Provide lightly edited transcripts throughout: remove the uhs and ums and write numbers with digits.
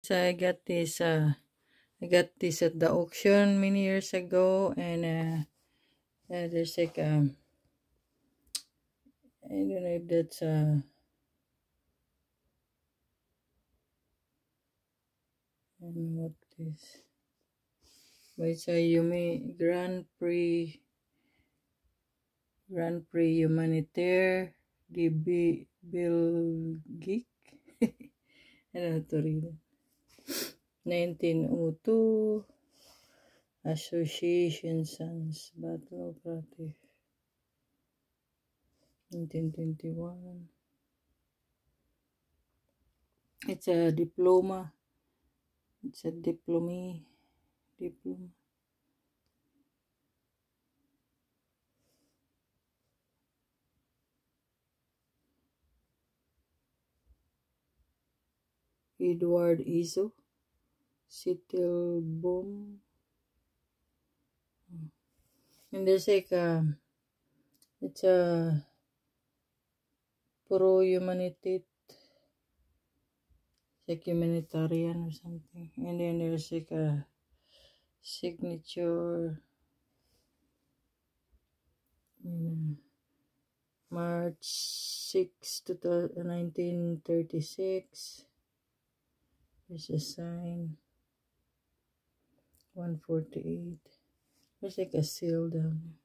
So I got this at the auction many years ago, and there's like I don't know if that's I don't know what it is, but it's a Yumi Grand Prix Humanitaire de Belgique. I don't know how to read it. 1902 Association Sans Battle Operative. 1921. It's a diploma. It's a diploma. Edward Iso. Sittelboom. And there's like it's a pro-humanity, like humanitarian or something. And then there's like a signature. March 6, 1936. There's a sign. 148. There's like a seal down there.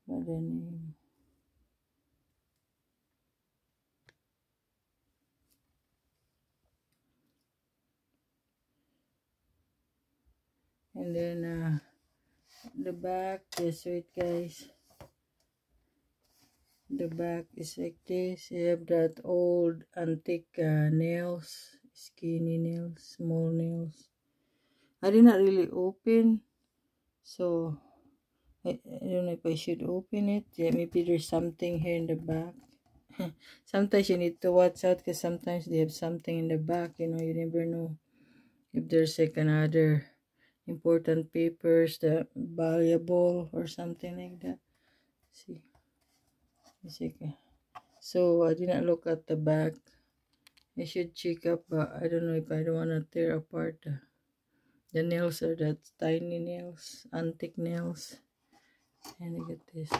What the name? And then the back, just wait guys. The back is like this. You have that old antique nails, skinny nails, small nails. I did not really open, so I don't know if I should open it. Yeah, maybe there's something here in the back. Sometimes you need to watch out because sometimes they have something in the back. You know, you never know if there's like another important papers that valuable or something like that. See, it's like so I didn't look at the back. I should check up, but I don't know if I don't want to tear apart the nails or that tiny nails, antique nails. And look at this.